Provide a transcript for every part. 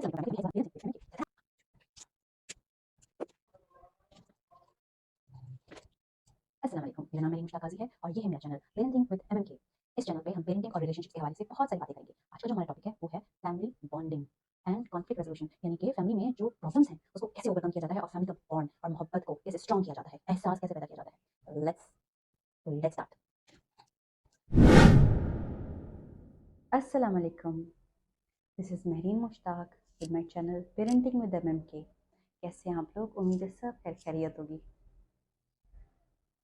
अस्सलाम वालेकुम, मेरा नाम मरीम मुश्ताक काज़ी है और ये है मेरा चैनल पेरेंटिंग विद एमएमके। इस चैनल पे हम पेरेंटिंग और रिलेशनशिप के हवाले से बहुत सारी बातें करेंगे। आज का जो हमारा टॉपिक है वो है family bonding and conflict resolution, यानी कि फैमिली में जो प्रॉब्लम्स हैं उसको कैसे ओवरकम किया जाता है और फैमिली का बॉन्ड और मोहब्बत को कैसे स्ट्रॉन्ग किया जाता है, एहसास कैसे पैदा किया जाता है। Let's start. अस्सलाम वालेकुम, this is Mehreen Mushtaq with my channel parenting with MMK. कैसे हैं आप लोग? उम्मीद है सब खैरियत होगी।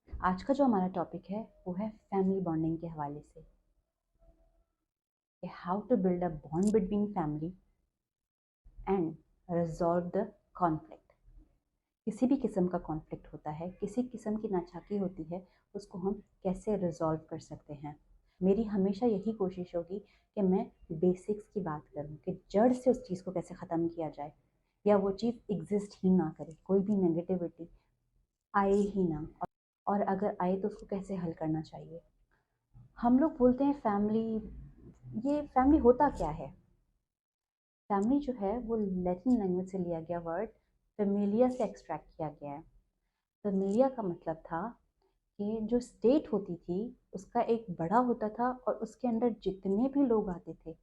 आज का जो हमारा टॉपिक है वो है फैमिली बॉन्डिंग के हवाले से, how to build a bond between family and resolve the conflict. किसी भी किस्म का कॉन्फ्लिक्ट होता है, किसी किस्म की नाचाकी होती है, उसको हम कैसे रिजॉल्व कर सकते हैं। मेरी हमेशा यही कोशिश होगी कि मैं बेसिक्स की बात करूं कि जड़ से उस चीज़ को कैसे ख़त्म किया जाए या वो चीज़ एग्जिस्ट ही ना करे, कोई भी नेगेटिविटी आए ही ना, और अगर आए तो उसको कैसे हल करना चाहिए। हम लोग बोलते हैं फैमिली, ये फैमिली होता क्या है? फैमिली जो है वो लैटिन लैंग्वेज से लिया गया वर्ड फेमिलिया से एक्सट्रैक्ट किया गया है। फेमिलिया का मतलब था कि जो स्टेट होती थी उसका एक बड़ा होता था और उसके अंदर जितने भी लोग आते थे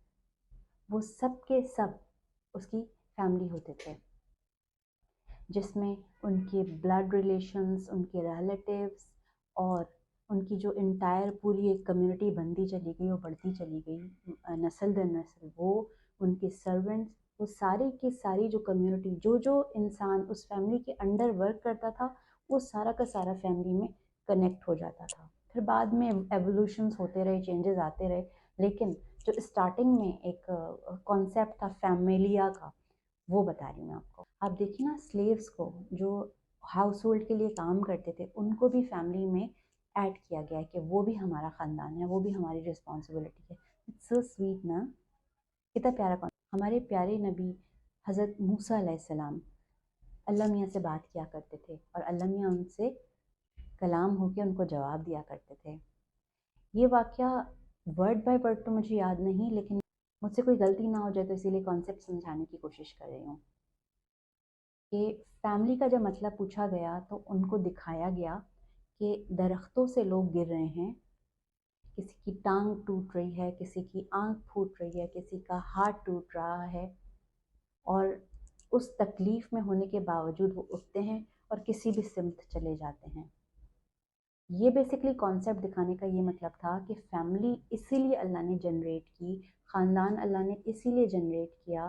वो सब के सब उसकी फैमिली होते थे, जिसमें उनके ब्लड रिलेशंस, उनके रिलेटिव्स और उनकी जो इंटायर पूरी एक कम्युनिटी बनती चली गई और बढ़ती चली गई नस्ल दर नस्ल, वो उनके सर्वेंट्स, वो सारी की सारी जो कम्युनिटी, जो जो इंसान उस फैमिली के अंडर वर्क करता था, वो सारा का सारा फैमिली में कनेक्ट हो जाता था। फिर बाद में एवोल्यूशंस होते रहे, चेंजेस आते रहे, लेकिन जो स्टार्टिंग में एक कॉन्सेप्ट था फैमिलिया का, वो बता रही हूँ मैं आपको। आप देखिए ना, स्लेव्स को जो हाउस होल्ड के लिए काम करते थे उनको भी फैमिली में ऐड किया गया है कि वो भी हमारा ख़ानदान है, वो भी हमारी रिस्पॉन्सिबिलिटी है। इट्स सो स्वीट ना, कितना प्यारा कॉन्सेप्ट। हमारे प्यारे नबी हज़रत मूसा अलैहिस्सलाम अल्लाह मियाँ से बात किया करते थे और अल्लाह मियाँ उनसे कलाम होकर उनको जवाब दिया करते थे। ये वाक़या वर्ड बाय वर्ड तो मुझे याद नहीं, लेकिन मुझसे कोई गलती ना हो जाए तो इसीलिए कॉन्सेप्ट समझाने की कोशिश कर रही हूँ कि फैमिली का जब मतलब पूछा गया तो उनको दिखाया गया कि दरख्तों से लोग गिर रहे हैं, किसी की टांग टूट रही है, किसी की आंख फूट रही है, किसी का हाथ टूट रहा है, और उस तकलीफ़ में होने के बावजूद वो उठते हैं और किसी भी सिमत चले जाते हैं। ये बेसिकली कॉन्सेप्ट दिखाने का ये मतलब था कि फैमिली इसीलिए अल्लाह ने जनरेट की, ख़ानदान अल्लाह ने इसीलिए जनरेट किया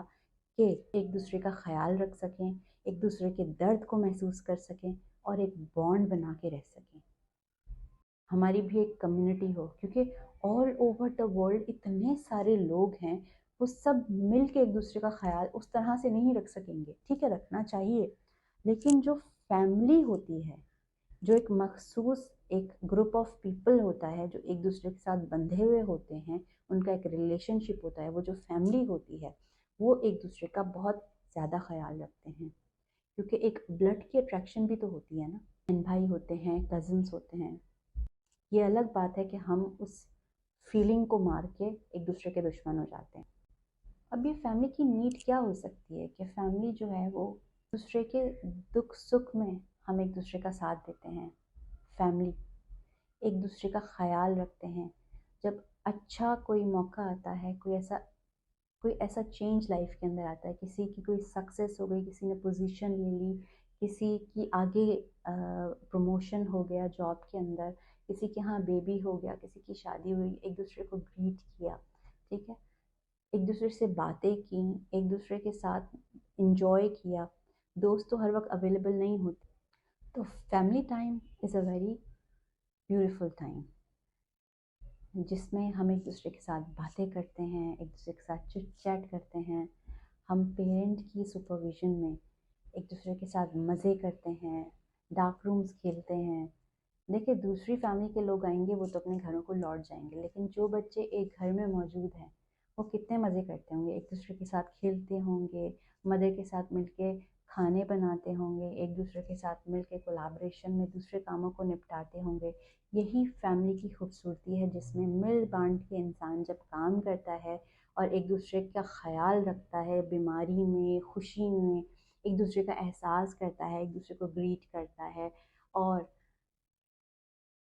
कि एक दूसरे का ख्याल रख सकें, एक दूसरे के दर्द को महसूस कर सकें और एक बॉन्ड बना के रह सकें, हमारी भी एक कम्युनिटी हो। क्योंकि ऑल ओवर द वर्ल्ड इतने सारे लोग हैं, वो सब मिल के एक दूसरे का ख्याल उस तरह से नहीं रख सकेंगे। ठीक है, रखना चाहिए, लेकिन जो फैमिली होती है, जो एक मखसूस एक ग्रुप ऑफ पीपल होता है जो एक दूसरे के साथ बंधे हुए होते हैं, उनका एक रिलेशनशिप होता है, वो जो फैमिली होती है वो एक दूसरे का बहुत ज़्यादा ख्याल रखते हैं। क्योंकि एक ब्लड की अट्रैक्शन भी तो होती है ना, बहन भाई होते हैं, कज़न्स होते हैं। ये अलग बात है कि हम उस फीलिंग को मार के एक दूसरे के दुश्मन हो जाते हैं। अब ये फैमिली की नीड क्या हो सकती है कि फैमिली जो है वो दूसरे के दुख सुख में हम एक दूसरे का साथ देते हैं, फैमिली एक दूसरे का ख्याल रखते हैं। जब अच्छा कोई मौका आता है, कोई ऐसा चेंज लाइफ के अंदर आता है, किसी की कोई सक्सेस हो गई, किसी ने पोजीशन ले ली, किसी की आगे प्रमोशन हो गया जॉब के अंदर, किसी के यहाँ बेबी हो गया, किसी की शादी हुई, एक दूसरे को ग्रीट किया, ठीक है, एक दूसरे से बातें की, एक दूसरे के साथ इंजॉय किया। दोस्त तो हर वक्त अवेलेबल नहीं होते, तो family time is a very beautiful time, जिसमें हम एक दूसरे के साथ बातें करते हैं, एक दूसरे के साथ चिट चैट करते हैं, हम पेरेंट की सुपरविज़न में एक दूसरे के साथ मज़े करते हैं, डार्क रूम्स खेलते हैं। देखिए, दूसरी फैमिली के लोग आएंगे वो तो अपने घरों को लौट जाएंगे, लेकिन जो बच्चे एक घर में मौजूद हैं वो कितने मज़े करते होंगे, एक दूसरे के साथ खेलते होंगे, मदर के साथ मिलके खाने बनाते होंगे, एक दूसरे के साथ मिल के कोलाब्रेशन में दूसरे कामों को निपटाते होंगे। यही फैमिली की खूबसूरती है, जिसमें मिल बांट के इंसान जब काम करता है और एक दूसरे का ख्याल रखता है, बीमारी में, खुशी में एक दूसरे का एहसास करता है, एक दूसरे को ग्रीट करता है, और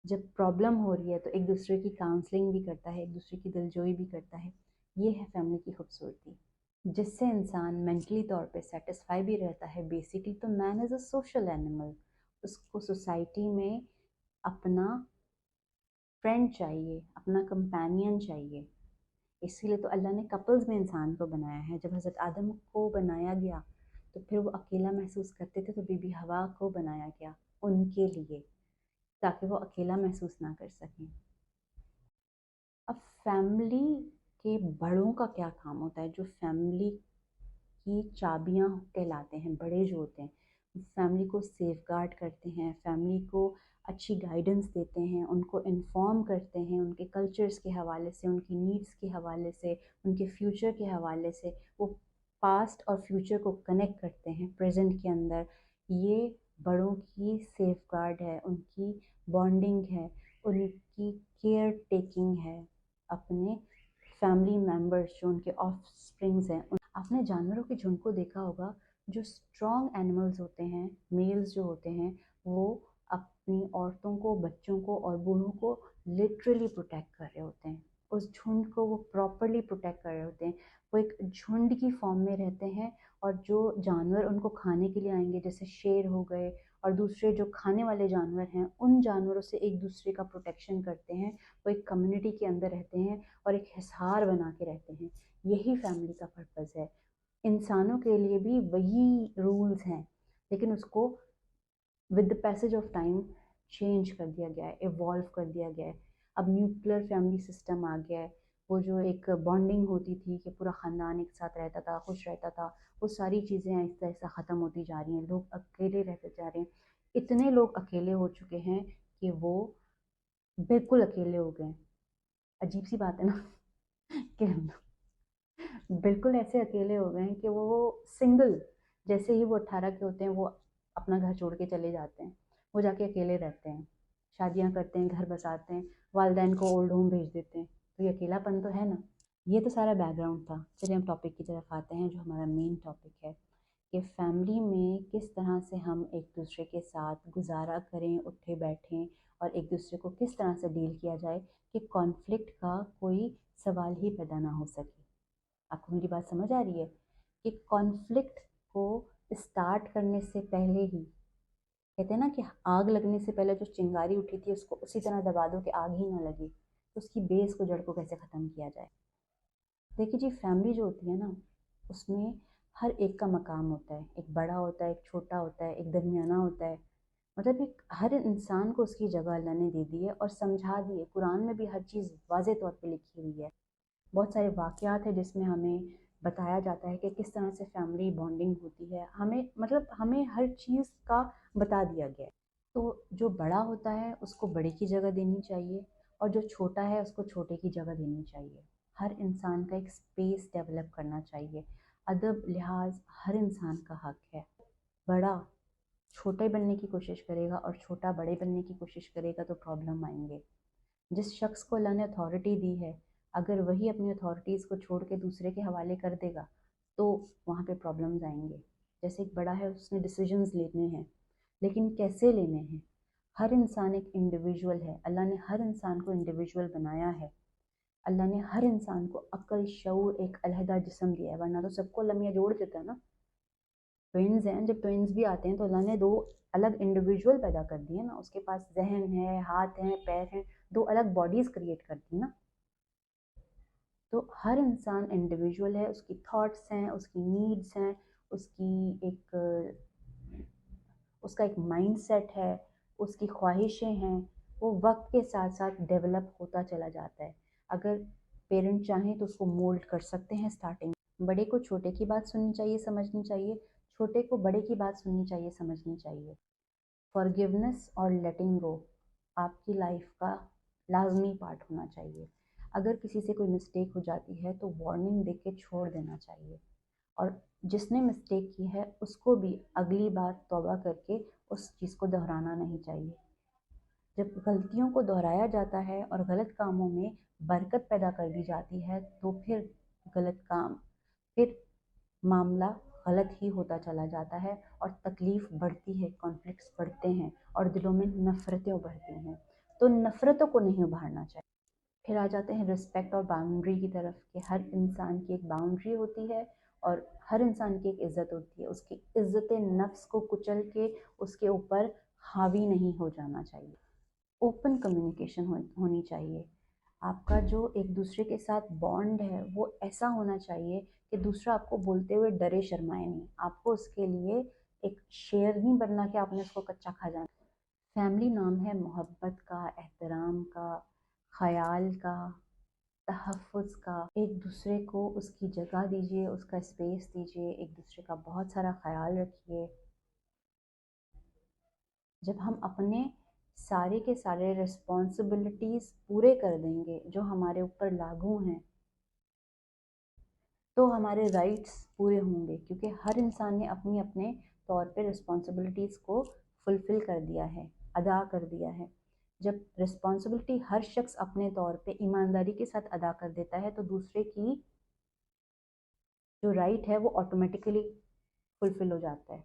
जब प्रॉब्लम हो रही है तो एक दूसरे की काउंसलिंग भी करता है, एक दूसरे की दिलजोई भी करता है। ये है फैमिली की खूबसूरती, जिससे इंसान मेंटली तौर पे सेटिस्फाई भी रहता है। बेसिकली तो man is a social animal, उसको सोसाइटी में अपना फ्रेंड चाहिए, अपना कंपेनियन चाहिए। इसीलिए तो अल्लाह ने कपल्स में इंसान को बनाया है। जब हज़रत आदम को बनाया गया तो फिर वो अकेला महसूस करते थे, तो बीबी हवा को बनाया गया उनके लिए, ताकि वो अकेला महसूस ना कर सकें। अब फैमिली के बड़ों का क्या काम होता है? जो फैमिली की चाबियां कहलाते हैं, बड़े जो होते हैं, फैमिली को सेफ गार्ड करते हैं, फैमिली को अच्छी गाइडेंस देते हैं, उनको इन्फॉर्म करते हैं, उनके कल्चर्स के हवाले से, उनकी नीड्स के हवाले से, उनके फ्यूचर के हवाले से। वो पास्ट और फ्यूचर को कनेक्ट करते हैं प्रेजेंट के अंदर। ये बड़ों की सेफ गार्ड है, उनकी बॉन्डिंग है, उनकी केयर टेकिंग है अपने फैमिली मेम्बर्स, जो उनके ऑफ स्प्रिंग्स हैं। आपने जानवरों के झुंड को देखा होगा। जो स्ट्रॉन्ग एनिमल्स होते हैं, मेल्स जो होते हैं, वो अपनी औरतों को, बच्चों को और बूढ़ों को लिटरली प्रोटेक्ट कर रहे होते हैं। उस झुंड को वो प्रॉपरली प्रोटेक्ट कर रहे होते हैं। वो एक झुंड की फॉर्म में रहते हैं, और जो जानवर उनको खाने के लिए आएंगे, जैसे शेर हो गए और दूसरे जो खाने वाले जानवर हैं, उन जानवरों से एक दूसरे का प्रोटेक्शन करते हैं। वो एक कम्युनिटी के अंदर रहते हैं और एक हिसार बना के रहते हैं। यही फैमिली का पर्पस है। इंसानों के लिए भी वही रूल्स हैं, लेकिन उसको with the passage of time change कर दिया गया है, इवॉल्व कर दिया गया है। अब न्यूक्लियर फैमिली सिस्टम आ गया है। वो जो एक बॉन्डिंग होती थी कि पूरा ख़ानदान एक साथ रहता था, खुश रहता था, वो सारी चीज़ें आहिस्ता आहिस्ता ख़त्म होती जा रही हैं। लोग अकेले रहते जा रहे हैं। इतने लोग अकेले हो चुके हैं कि वो बिल्कुल अकेले हो गए। अजीब सी बात है ना कि बिल्कुल ऐसे अकेले हो गए हैं कि वो सिंगल, जैसे ही वो 18 के होते हैं वो अपना घर छोड़ के चले जाते हैं। वो जाके अकेले रहते हैं, शादियां करते हैं, घर बसाते हैं, वालदैन को ओल्ड होम भेज देते हैं। तो ये अकेलापन तो है ना। ये तो सारा बैकग्राउंड था। चलिए हम टॉपिक की तरफ आते हैं, जो हमारा मेन टॉपिक है कि फैमिली में किस तरह से हम एक दूसरे के साथ गुजारा करें, उठे बैठें, और एक दूसरे को किस तरह से डील किया जाए कि कॉन्फ्लिक्ट का कोई सवाल ही पैदा ना हो सके। आपको मेरी बात समझ आ रही है कि कॉन्फ्लिक्ट को स्टार्ट करने से पहले ही, कहते हैं ना कि आग लगने से पहले जो चिंगारी उठी थी उसको उसी तरह दबा दो कि आग ही ना लगे। तो उसकी बेस को, जड़ को कैसे ख़त्म किया जाए। देखिए जी, फैमिली जो होती है ना, उसमें हर एक का मकाम होता है। एक बड़ा होता है, एक छोटा होता है, एक दरमियाना होता है। मतलब एक हर इंसान को उसकी जगह अल्लाह ने दे दी है और समझा दी है। कुरान में भी हर चीज़ वाज़े तौर पे लिखी हुई है। बहुत सारे वाक़यात हैं जिसमें हमें बताया जाता है कि किस तरह से फैमिली बॉन्डिंग होती है। हमें मतलब हमें हर चीज़ का बता दिया गया है। तो जो बड़ा होता है उसको बड़े की जगह देनी चाहिए, और जो छोटा है उसको छोटे की जगह देनी चाहिए। हर इंसान का एक स्पेस डेवलप करना चाहिए। अदब लिहाज हर इंसान का हक है। बड़ा छोटे बनने की कोशिश करेगा और छोटा बड़े बनने की कोशिश करेगा तो प्रॉब्लम आएंगे। जिस शख्स को अल्लाह ने अथॉरिटी दी है, अगर वही अपनी अथॉरिटीज़ को छोड़ के दूसरे के हवाले कर देगा तो वहाँ पे प्रॉब्लम्स आएंगे। जैसे एक बड़ा है, उसने डिसीजंस लेने हैं, लेकिन कैसे लेने हैं। हर इंसान एक इंडिविजुअल है। अल्लाह ने हर इंसान को इंडिविजुअल बनाया है। अल्लाह ने हर इंसान को अक्ल, शऊर, एक अलहदा जिस्म दिया है, वरना तो सबको अल्लाह मियाँ जोड़ देता है ना। ट्विन्स हैं, जब ट्विन्स भी आते हैं तो अल्लाह ने दो अलग इंडिविजुअल पैदा कर दिए ना। उसके पास जहन है, हाथ हैं, पैर हैं, दो अलग बॉडीज़ क्रिएट कर दी ना। तो हर इंसान इंडिविजुअल है, उसकी थॉट्स हैं, उसकी नीड्स हैं, उसकी एक उसका एक माइंड सेट है, उसकी ख्वाहिशें हैं। वो वक्त के साथ साथ डेवलप होता चला जाता है। अगर पेरेंट चाहें तो उसको मोल्ड कर सकते हैं स्टार्टिंग। बड़े को छोटे की बात सुननी चाहिए, समझनी चाहिए। छोटे को बड़े की बात सुननी चाहिए, समझनी चाहिए। फॉरगिवनेस और लेटिंग गो आपकी लाइफ का लाजमी पार्ट होना चाहिए। अगर किसी से कोई मिस्टेक हो जाती है तो वार्निंग दे के छोड़ देना चाहिए। اور जिसने मिस्टेक की है उसको भी अगली बार तौबा करके उस चीज़ को दोहराना नहीं चाहिए। जब गलतियों को दोहराया जाता है और गलत कामों में बरकत पैदा कर दी जाती है तो फिर गलत काम, फिर मामला गलत ही होता चला जाता है और तकलीफ़ बढ़ती है, कॉन्फ्लिक्ट्स बढ़ते हैं और दिलों में नफ़रतें उभरती हैं। तो नफ़रतों को नहीं उभारना चाहिए। फिर आ जाते हैं रिस्पेक्ट और बाउंड्री की तरफ कि हर इंसान की एक बाउंड्री होती है और हर इंसान की एक इज़्ज़त होती है। उसकी इज़्ज़त नफ्स को कुचल के उसके ऊपर हावी नहीं हो जाना चाहिए। ओपन कम्युनिकेशन होनी चाहिए। आपका जो एक दूसरे के साथ बॉन्ड है वो ऐसा होना चाहिए कि दूसरा आपको बोलते हुए डरे शर्माए नहीं। आपको उसके लिए एक शेर नहीं बनना कि आपने उसको कच्चा खा जाना। फैमिली नाम है मोहब्बत का, एहतराम का, ख़याल का, तहफ़्फ़ुज़ का। एक दूसरे को उसकी जगह दीजिए, उसका स्पेस दीजिए, एक दूसरे का बहुत सारा ख़याल रखिए। जब हम अपने सारे के सारे रिस्पॉन्सिबिलिटीज़ पूरे कर देंगे जो हमारे ऊपर लागू हैं तो हमारे राइट्स पूरे होंगे, क्योंकि हर इंसान ने अपनी अपने तौर पे रिस्पॉन्सिबिलिटीज़ को फुलफ़िल कर दिया है, अदा कर दिया है। जब रिस्पॉन्सिबिलिटी हर शख्स अपने तौर पे ईमानदारी के साथ अदा कर देता है तो दूसरे की जो राइट है वो ऑटोमेटिकली फुलफ़िल हो जाता है।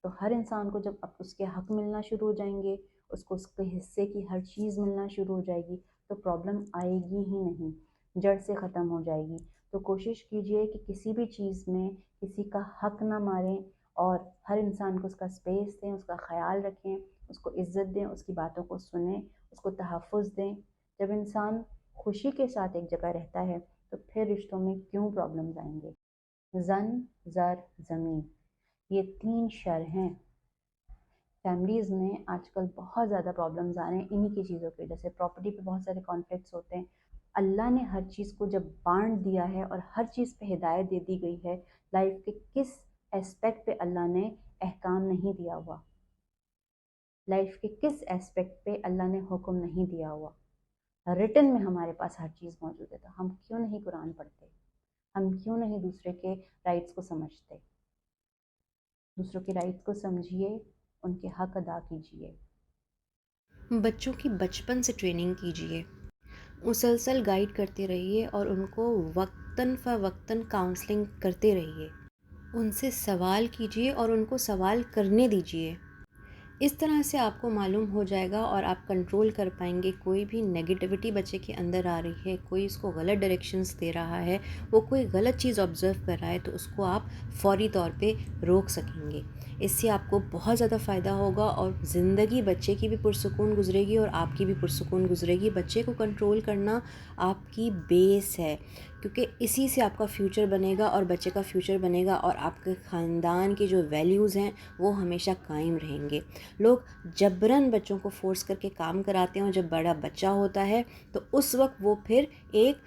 तो हर इंसान को जब अब उसके हक मिलना शुरू हो जाएंगे, उसको उसके हिस्से की हर चीज़ मिलना शुरू हो जाएगी तो प्रॉब्लम आएगी ही नहीं, जड़ से ख़त्म हो जाएगी। तो कोशिश कीजिए कि किसी भी चीज़ में किसी का हक ना मारें और हर इंसान को उसका स्पेस दें, उसका ख्याल रखें, उसको इज़्ज़त दें, उसकी बातों को सुनें, उसको तहफ़्फ़ुज़ दें। जब इंसान खुशी के साथ एक जगह रहता है तो फिर रिश्तों में क्यों प्रॉब्लम्स आएंगे। ज़न, ज़र, ज़मीन, ये 3 शर हैं। फैमिलीज़ में आजकल बहुत ज़्यादा प्रॉब्लम्स आ रहे हैं इन्हीं की चीज़ों की वजह से। प्रॉपर्टी पे बहुत सारे कॉन्फ्लिक्ट्स होते हैं। अल्लाह ने हर चीज़ को जब बांट दिया है और हर चीज़ पे हिदायत दे दी गई है, लाइफ के किस एस्पेक्ट पे अल्लाह ने अहकाम नहीं दिया हुआ, लाइफ के किस एस्पेक्ट पे अल्लाह ने हुक्म नहीं दिया हुआ। रिटन में हमारे पास हर चीज़ मौजूद है, तो हम क्यों नहीं कुरान पढ़ते, हम क्यों नहीं दूसरे के राइट्स को समझते। दूसरों के राइट्स को समझिए, उनके हक अदा कीजिए। बच्चों की बचपन से ट्रेनिंग कीजिए, मुसलसल गाइड करते रहिए और उनको वक्तन फ़वक्तन काउंसलिंग करते रहिए। उनसे सवाल कीजिए और उनको सवाल करने दीजिए। इस तरह से आपको मालूम हो जाएगा और आप कंट्रोल कर पाएंगे। कोई भी नेगेटिविटी बच्चे के अंदर आ रही है, कोई उसको गलत डायरेक्शंस दे रहा है, वो कोई गलत चीज़ ऑब्ज़र्व कर रहा है, तो उसको आप फ़ौरी तौर पे रोक सकेंगे। इससे आपको बहुत ज़्यादा फ़ायदा होगा और ज़िंदगी बच्चे की भी पुरसुकून गुजरेगी और आपकी भी पुरसुकून गुजरेगी। बच्चे को कंट्रोल करना आपकी बेस है, क्योंकि इसी से आपका फ्यूचर बनेगा और बच्चे का फ्यूचर बनेगा और आपके ख़ानदान के जो वैल्यूज़ हैं वो हमेशा कायम रहेंगे। लोग जबरन बच्चों को फ़ोर्स करके काम कराते हैं और जब बड़ा बच्चा होता है तो उस वक्त वो फिर एक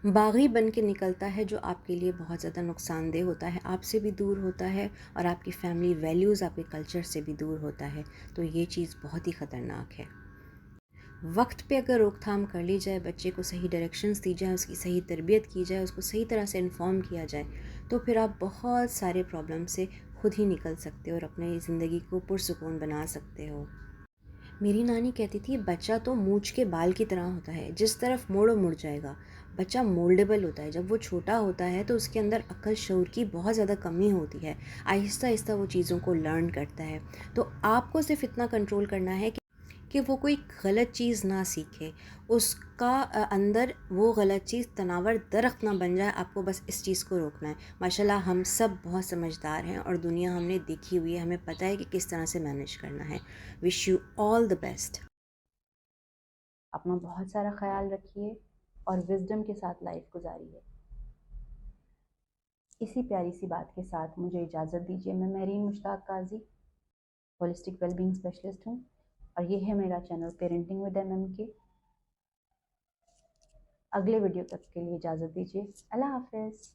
बागी बन के निकलता है, जो आपके लिए बहुत ज़्यादा नुकसानदेह होता है, आपसे भी दूर होता है और आपकी फैमिली वैल्यूज़, आपके कल्चर से भी दूर होता है। तो ये चीज़ बहुत ही ख़तरनाक है। वक्त पे अगर रोकथाम कर ली जाए, बच्चे को सही डायरेक्शंस दी जाए, उसकी सही तरबियत की जाए, उसको सही तरह से इन्फॉर्म किया जाए, तो फिर आप बहुत सारे प्रॉब्लम से खुद ही निकल सकते हो और अपनी ज़िंदगी को पुरसुकून बना सकते हो। मेरी नानी कहती थी, बच्चा तो मूंछ के बाल की तरह होता है, जिस तरफ मोड़ो मुड़ जाएगा। बच्चा मोल्डेबल होता है। जब वो छोटा होता है तो उसके अंदर अक्ल शऊर की बहुत ज़्यादा कमी होती है। आहिस्ता आहिस्ता वो चीज़ों को लर्न करता है। तो आपको सिर्फ इतना कंट्रोल करना है कि वो कोई गलत चीज़ ना सीखे, उसका अंदर वो गलत चीज़ तनावर दरख्त ना बन जाए। आपको बस इस चीज़ को रोकना है। माशाल्लाह हम सब बहुत समझदार हैं और दुनिया हमने देखी हुई है, हमें पता है कि किस तरह से मैनेज करना है। Wish you all the best. अपना बहुत सारा ख्याल रखिए और विजडम के साथ लाइफ गुजारिए। इसी प्यारी सी बात के साथ मुझे इजाज़त दीजिए। मैं महरीन मुश्ताक काजी, होलिस्टिक वेलबींग स्पेशलिस्ट हूँ और ये है मेरा चैनल पेरेंटिंग विद MMK। अगले वीडियो तक के लिए इजाज़त दीजिए। अल्लाह हाफ़िज़।